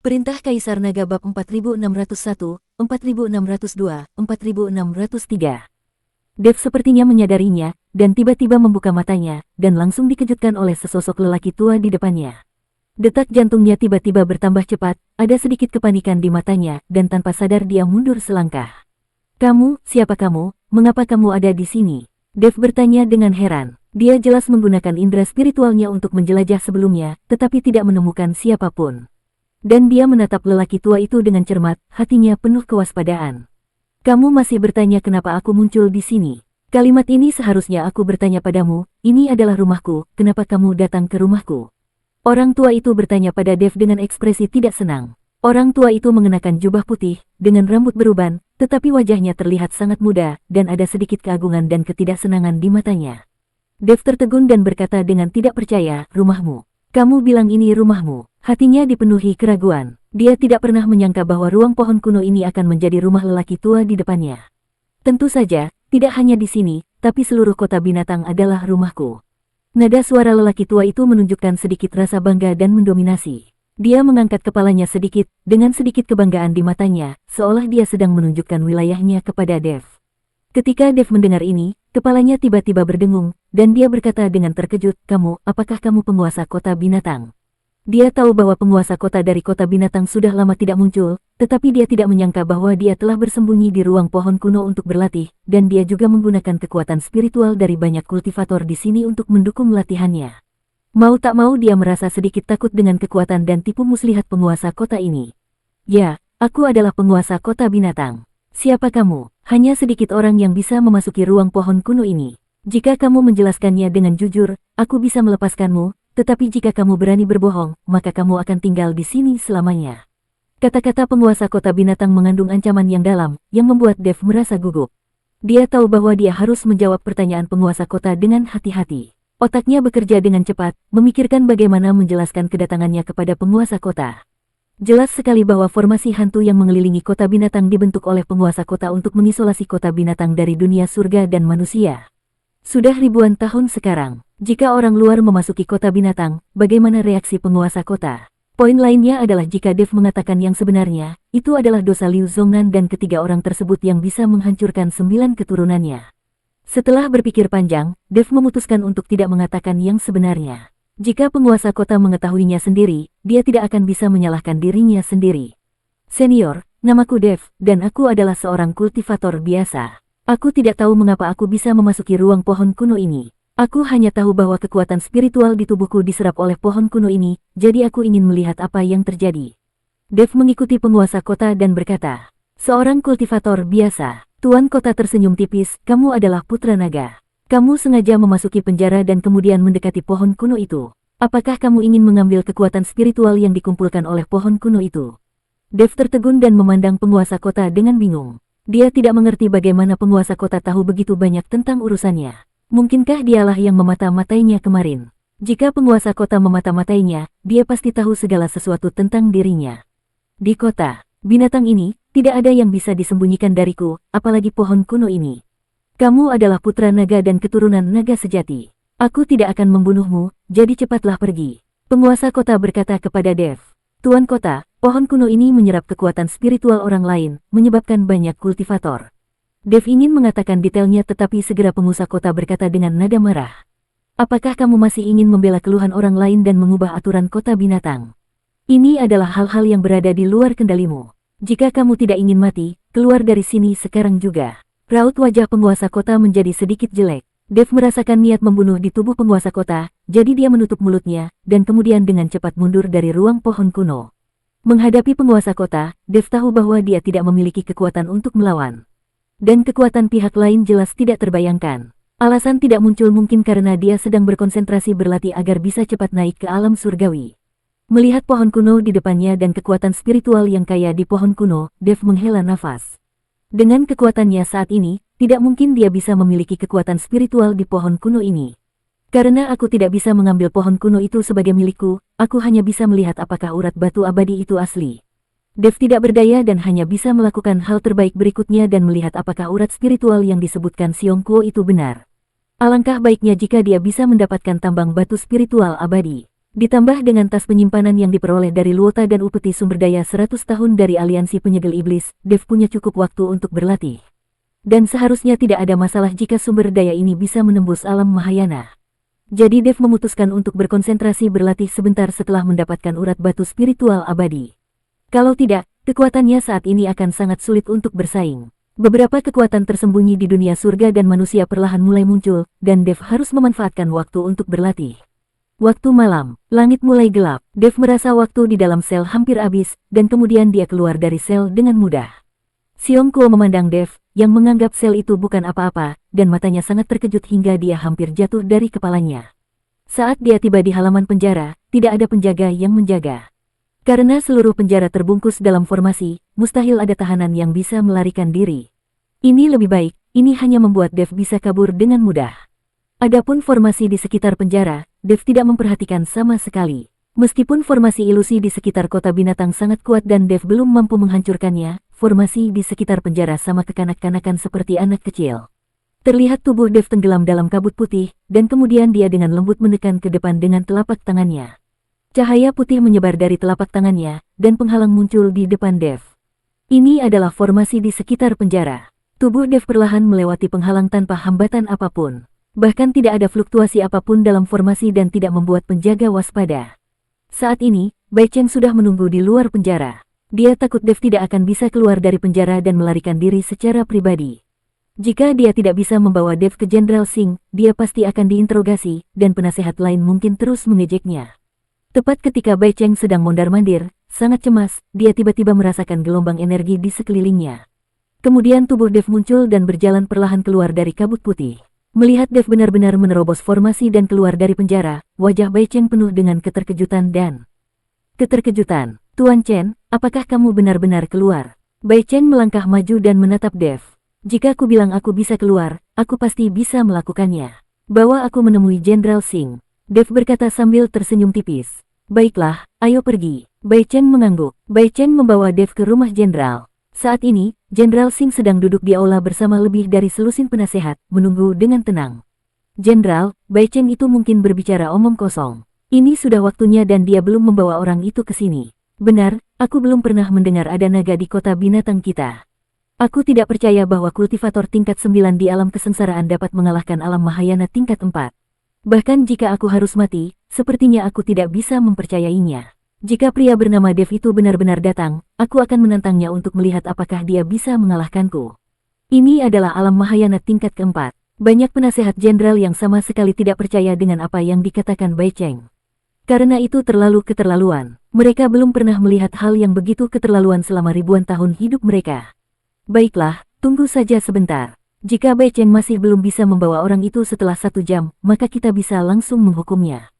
Perintah Kaisar Naga Bab 4601, 4602, 4603. Dev sepertinya menyadarinya, dan tiba-tiba membuka matanya, dan langsung dikejutkan oleh sesosok lelaki tua di depannya. Detak jantungnya tiba-tiba bertambah cepat, ada sedikit kepanikan di matanya, dan tanpa sadar dia mundur selangkah. "Kamu, siapa kamu? Mengapa kamu ada di sini?" Dev bertanya dengan heran. Dia jelas menggunakan indera spiritualnya untuk menjelajah sebelumnya, tetapi tidak menemukan siapapun. Dan dia menatap lelaki tua itu dengan cermat, hatinya penuh kewaspadaan. "Kamu masih bertanya kenapa aku muncul di sini? Kalimat ini seharusnya aku bertanya padamu, ini adalah rumahku, kenapa kamu datang ke rumahku?" Orang tua itu bertanya pada Dev dengan ekspresi tidak senang. Orang tua itu mengenakan jubah putih, dengan rambut beruban, tetapi wajahnya terlihat sangat muda, dan ada sedikit keagungan dan ketidaksenangan di matanya. Dev tertegun dan berkata dengan tidak percaya, "Rumahmu? Kamu bilang ini rumahmu?" Hatinya dipenuhi keraguan. Dia tidak pernah menyangka bahwa ruang pohon kuno ini akan menjadi rumah lelaki tua di depannya. "Tentu saja, tidak hanya di sini, tapi seluruh kota binatang adalah rumahku." Nada suara lelaki tua itu menunjukkan sedikit rasa bangga dan mendominasi. Dia mengangkat kepalanya sedikit, dengan sedikit kebanggaan di matanya, seolah dia sedang menunjukkan wilayahnya kepada Dev. Ketika Dev mendengar ini, kepalanya tiba-tiba berdengung, dan dia berkata dengan terkejut, apakah kamu penguasa kota binatang?" Dia tahu bahwa penguasa kota dari kota binatang sudah lama tidak muncul, tetapi dia tidak menyangka bahwa dia telah bersembunyi di ruang pohon kuno untuk berlatih, dan dia juga menggunakan kekuatan spiritual dari banyak kultivator di sini untuk mendukung latihannya. Mau tak mau dia merasa sedikit takut dengan kekuatan dan tipu muslihat penguasa kota ini. "Ya, aku adalah penguasa kota binatang. Siapa kamu?" "Hanya sedikit orang yang bisa memasuki ruang pohon kuno ini. Jika kamu menjelaskannya dengan jujur, aku bisa melepaskanmu. Tetapi jika kamu berani berbohong, maka kamu akan tinggal di sini selamanya." Kata-kata penguasa kota binatang mengandung ancaman yang dalam, yang membuat Dev merasa gugup. Dia tahu bahwa dia harus menjawab pertanyaan penguasa kota dengan hati-hati. Otaknya bekerja dengan cepat, memikirkan bagaimana menjelaskan kedatangannya kepada penguasa kota. Jelas sekali bahwa formasi hantu yang mengelilingi kota binatang dibentuk oleh penguasa kota untuk mengisolasi kota binatang dari dunia surga dan manusia. Sudah ribuan tahun sekarang. Jika orang luar memasuki kota binatang, bagaimana reaksi penguasa kota? Poin lainnya adalah jika Dev mengatakan yang sebenarnya, itu adalah dosa Liu Zongnan dan ketiga orang tersebut yang bisa menghancurkan 9 keturunannya. Setelah berpikir panjang, Dev memutuskan untuk tidak mengatakan yang sebenarnya. Jika penguasa kota mengetahuinya sendiri, dia tidak akan bisa menyalahkan dirinya sendiri. "Senior, namaku Dev, dan aku adalah seorang kultivator biasa. Aku tidak tahu mengapa aku bisa memasuki ruang pohon kuno ini. Aku hanya tahu bahwa kekuatan spiritual di tubuhku diserap oleh pohon kuno ini, jadi aku ingin melihat apa yang terjadi." Dev mengikuti penguasa kota dan berkata, "Seorang kultivator biasa." Tuan kota tersenyum tipis, "Kamu adalah putra naga. Kamu sengaja memasuki penjara dan kemudian mendekati pohon kuno itu. Apakah kamu ingin mengambil kekuatan spiritual yang dikumpulkan oleh pohon kuno itu?" Dev tertegun dan memandang penguasa kota dengan bingung. Dia tidak mengerti bagaimana penguasa kota tahu begitu banyak tentang urusannya. Mungkinkah dialah yang memata-matainya kemarin? Jika penguasa kota memata-matainya, dia pasti tahu segala sesuatu tentang dirinya. "Di kota binatang ini, tidak ada yang bisa disembunyikan dariku, apalagi pohon kuno ini. Kamu adalah putra naga dan keturunan naga sejati. Aku tidak akan membunuhmu, jadi cepatlah pergi." Penguasa kota berkata kepada Dev, "Tuan kota, pohon kuno ini menyerap kekuatan spiritual orang lain, menyebabkan banyak kultivator." Dev ingin mengatakan detailnya tetapi segera penguasa kota berkata dengan nada marah, "Apakah kamu masih ingin membela keluhan orang lain dan mengubah aturan kota binatang? Ini adalah hal-hal yang berada di luar kendalimu. Jika kamu tidak ingin mati, keluar dari sini sekarang juga." Raut wajah penguasa kota menjadi sedikit jelek. Dev merasakan niat membunuh di tubuh penguasa kota, jadi dia menutup mulutnya, dan kemudian dengan cepat mundur dari ruang pohon kuno. Menghadapi penguasa kota, Dev tahu bahwa dia tidak memiliki kekuatan untuk melawan. Dan kekuatan pihak lain jelas tidak terbayangkan. Alasan tidak muncul mungkin karena dia sedang berkonsentrasi berlatih agar bisa cepat naik ke alam surgawi. Melihat pohon kuno di depannya dan kekuatan spiritual yang kaya di pohon kuno, Dev menghela nafas. Dengan kekuatannya saat ini, tidak mungkin dia bisa memiliki kekuatan spiritual di pohon kuno ini. "Karena aku tidak bisa mengambil pohon kuno itu sebagai milikku, aku hanya bisa melihat apakah urat batu abadi itu asli." Dev tidak berdaya dan hanya bisa melakukan hal terbaik berikutnya dan melihat apakah urat spiritual yang disebutkan Xiong Kuo itu benar. Alangkah baiknya jika dia bisa mendapatkan tambang batu spiritual abadi. Ditambah dengan tas penyimpanan yang diperoleh dari Luota dan upeti sumber daya 100 tahun dari aliansi penyegel iblis, Dev punya cukup waktu untuk berlatih. Dan seharusnya tidak ada masalah jika sumber daya ini bisa menembus alam Mahayana. Jadi Dev memutuskan untuk berkonsentrasi berlatih sebentar setelah mendapatkan urat batu spiritual abadi. Kalau tidak, kekuatannya saat ini akan sangat sulit untuk bersaing. Beberapa kekuatan tersembunyi di dunia surga dan manusia perlahan mulai muncul, dan Dev harus memanfaatkan waktu untuk berlatih. Waktu malam, langit mulai gelap. Dev merasa waktu di dalam sel hampir habis, dan kemudian dia keluar dari sel dengan mudah. Xiong Kuo memandang Dev, yang menganggap sel itu bukan apa-apa, dan matanya sangat terkejut hingga dia hampir jatuh dari kepalanya. Saat dia tiba di halaman penjara, tidak ada penjaga yang menjaga. Karena seluruh penjara terbungkus dalam formasi, mustahil ada tahanan yang bisa melarikan diri. Ini lebih baik, ini hanya membuat Dev bisa kabur dengan mudah. Adapun formasi di sekitar penjara, Dev tidak memperhatikan sama sekali. Meskipun formasi ilusi di sekitar kota binatang sangat kuat dan Dev belum mampu menghancurkannya, formasi di sekitar penjara sama kekanak-kanakan seperti anak kecil. Terlihat tubuh Dev tenggelam dalam kabut putih, dan kemudian dia dengan lembut menekan ke depan dengan telapak tangannya. Cahaya putih menyebar dari telapak tangannya, dan penghalang muncul di depan Dev. Ini adalah formasi di sekitar penjara. Tubuh Dev perlahan melewati penghalang tanpa hambatan apapun. Bahkan tidak ada fluktuasi apapun dalam formasi dan tidak membuat penjaga waspada. Saat ini, Bai Cheng sudah menunggu di luar penjara. Dia takut Dev tidak akan bisa keluar dari penjara dan melarikan diri secara pribadi. Jika dia tidak bisa membawa Dev ke Jenderal Singh, dia pasti akan diinterogasi, dan penasehat lain mungkin terus mengejeknya. Tepat ketika Bai Cheng sedang mondar-mandir, sangat cemas, dia tiba-tiba merasakan gelombang energi di sekelilingnya. Kemudian tubuh Dev muncul dan berjalan perlahan keluar dari kabut putih. Melihat Dev benar-benar menerobos formasi dan keluar dari penjara, wajah Bai Cheng penuh dengan keterkejutan dan keterkejutan. Tuan Chen, apakah kamu benar-benar keluar? Bai Cheng melangkah maju dan menatap Dev. Jika aku bilang aku bisa keluar, aku pasti bisa melakukannya. Bawa aku menemui Jenderal Singh. Dev berkata sambil tersenyum tipis. Baiklah, ayo pergi. Bai Cheng mengangguk. Bai Cheng membawa Dev ke rumah Jenderal. Saat ini, Jenderal Singh sedang duduk di aula bersama lebih dari selusin penasehat, menunggu dengan tenang. Jenderal, Bai Cheng itu mungkin berbicara omong kosong. Ini sudah waktunya dan dia belum membawa orang itu ke sini. Benar, aku belum pernah mendengar ada naga di kota binatang kita. Aku tidak percaya bahwa kultivator tingkat 9 di alam kesengsaraan dapat mengalahkan alam Mahayana tingkat 4. Bahkan jika aku harus mati, sepertinya aku tidak bisa mempercayainya. Jika pria bernama Dev itu benar-benar datang, aku akan menantangnya untuk melihat apakah dia bisa mengalahkanku. Ini adalah alam Mahayana tingkat keempat. Banyak penasehat jenderal yang sama sekali tidak percaya dengan apa yang dikatakan Bai Cheng. Karena itu terlalu keterlaluan. Mereka belum pernah melihat hal yang begitu keterlaluan selama ribuan tahun hidup mereka. Baiklah, tunggu saja sebentar. Jika Bai Cheng masih belum bisa membawa orang itu setelah 1 jam, maka kita bisa langsung menghukumnya.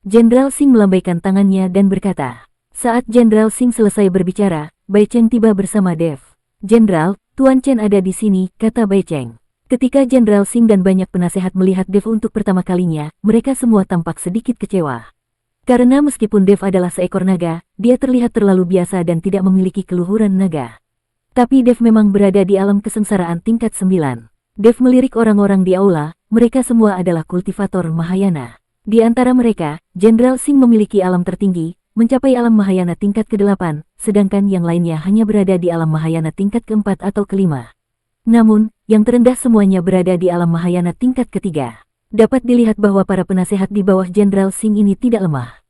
Jenderal Singh melambaikan tangannya dan berkata. Saat Jenderal Singh selesai berbicara, Bai Cheng tiba bersama Dev. Jenderal, Tuan Chen ada di sini, kata Bai Cheng. Ketika Jenderal Singh dan banyak penasehat melihat Dev untuk pertama kalinya, mereka semua tampak sedikit kecewa. Karena meskipun Dev adalah seekor naga, dia terlihat terlalu biasa dan tidak memiliki keluhuran naga. Tapi Dev memang berada di alam kesengsaraan tingkat 9. Dev melirik orang-orang di aula, mereka semua adalah kultivator Mahayana. Di antara mereka, Jenderal Singh memiliki alam tertinggi, mencapai alam Mahayana tingkat ke-8, sedangkan yang lainnya hanya berada di alam Mahayana tingkat ke-4 atau ke-5. Namun, yang terendah semuanya berada di alam Mahayana tingkat ke-3. Dapat dilihat bahwa para penasehat di bawah Jenderal Singh ini tidak lemah.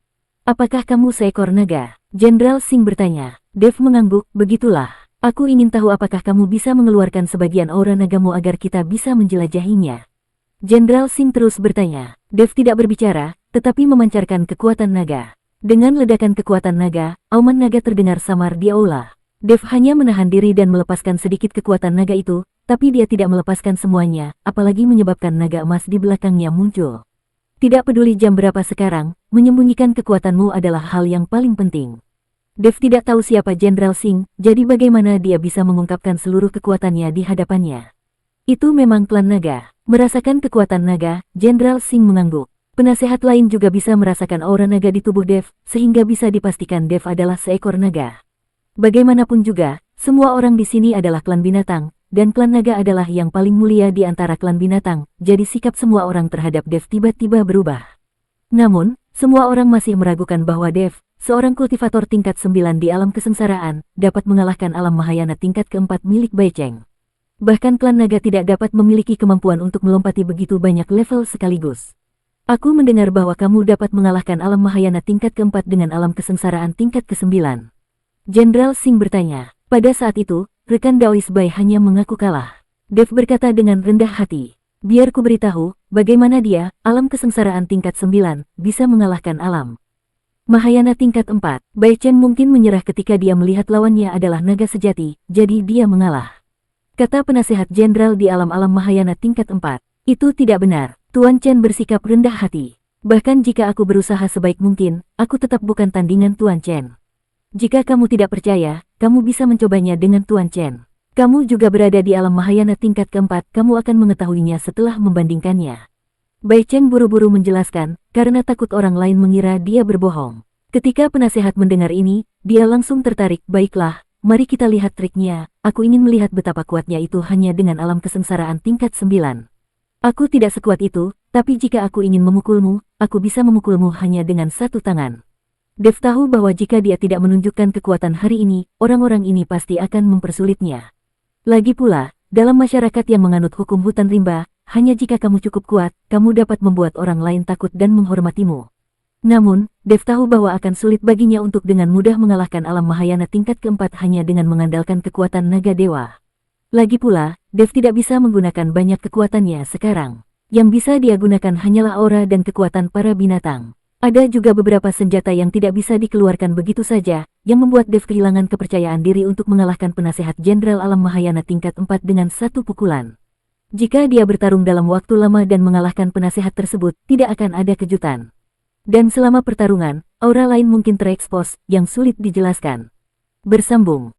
Apakah kamu seekor naga? Jenderal Singh bertanya. Dev mengangguk, begitulah. Aku ingin tahu apakah kamu bisa mengeluarkan sebagian aura nagamu agar kita bisa menjelajahinya. Jenderal Singh terus bertanya. Dev tidak berbicara, tetapi memancarkan kekuatan naga. Dengan ledakan kekuatan naga, auman naga terdengar samar di aula. Dev hanya menahan diri dan melepaskan sedikit kekuatan naga itu, tapi dia tidak melepaskan semuanya, apalagi menyebabkan naga emas di belakangnya muncul. Tidak peduli jam berapa sekarang, menyembunyikan kekuatanmu adalah hal yang paling penting. Dev tidak tahu siapa Jenderal Singh, jadi bagaimana dia bisa mengungkapkan seluruh kekuatannya di hadapannya. Itu memang klan naga. Merasakan kekuatan naga, Jenderal Singh mengangguk. Penasehat lain juga bisa merasakan aura naga di tubuh Dev, sehingga bisa dipastikan Dev adalah seekor naga. Bagaimanapun juga, semua orang di sini adalah klan binatang, dan klan naga adalah yang paling mulia di antara klan binatang, jadi sikap semua orang terhadap Dev tiba-tiba berubah. Namun, Semua orang masih meragukan bahwa Dev, seorang kultivator tingkat 9 di alam kesengsaraan, dapat mengalahkan alam Mahayana tingkat keempat milik Bai Cheng. Bahkan klan naga tidak dapat memiliki kemampuan untuk melompati begitu banyak level sekaligus. Aku mendengar bahwa kamu dapat mengalahkan alam Mahayana tingkat keempat dengan alam kesengsaraan tingkat ke-9. Jenderal Singh bertanya. Pada saat itu, rekan Daois Bai hanya mengaku kalah. Dev berkata dengan rendah hati. Biar ku beritahu, bagaimana dia, alam kesengsaraan tingkat 9, bisa mengalahkan alam Mahayana tingkat 4. Bai Cheng mungkin menyerah ketika dia melihat lawannya adalah naga sejati, jadi dia mengalah. Kata penasehat jenderal di alam-alam Mahayana tingkat 4. Itu tidak benar. Tuan Chen bersikap rendah hati. Bahkan jika aku berusaha sebaik mungkin, aku tetap bukan tandingan Tuan Chen. Jika kamu tidak percaya, kamu bisa mencobanya dengan Tuan Chen. Kamu juga berada di alam Mahayana tingkat keempat, kamu akan mengetahuinya setelah membandingkannya. Bai Cheng buru-buru menjelaskan, karena takut orang lain mengira dia berbohong. Ketika penasehat mendengar ini, dia langsung tertarik. Baiklah, mari kita lihat triknya. Aku ingin melihat betapa kuatnya itu hanya dengan alam kesengsaraan tingkat 9. Aku tidak sekuat itu, tapi jika aku ingin memukulmu, aku bisa memukulmu hanya dengan satu tangan. Dev tahu bahwa jika dia tidak menunjukkan kekuatan hari ini, orang-orang ini pasti akan mempersulitnya. Lagi pula, dalam masyarakat yang menganut hukum hutan rimba, hanya jika kamu cukup kuat, kamu dapat membuat orang lain takut dan menghormatimu. Namun, Dev tahu bahwa akan sulit baginya untuk dengan mudah mengalahkan alam Mahayana tingkat keempat hanya dengan mengandalkan kekuatan naga dewa. Lagi pula, Dev tidak bisa menggunakan banyak kekuatannya sekarang. Yang bisa dia gunakan hanyalah aura dan kekuatan para binatang. Ada juga beberapa senjata yang tidak bisa dikeluarkan begitu saja, yang membuat Dev kehilangan kepercayaan diri untuk mengalahkan penasehat jenderal alam Mahayana tingkat 4 dengan satu pukulan. Jika dia bertarung dalam waktu lama dan mengalahkan penasehat tersebut, tidak akan ada kejutan. Dan selama pertarungan, aura lain mungkin terekspos, yang sulit dijelaskan. Bersambung.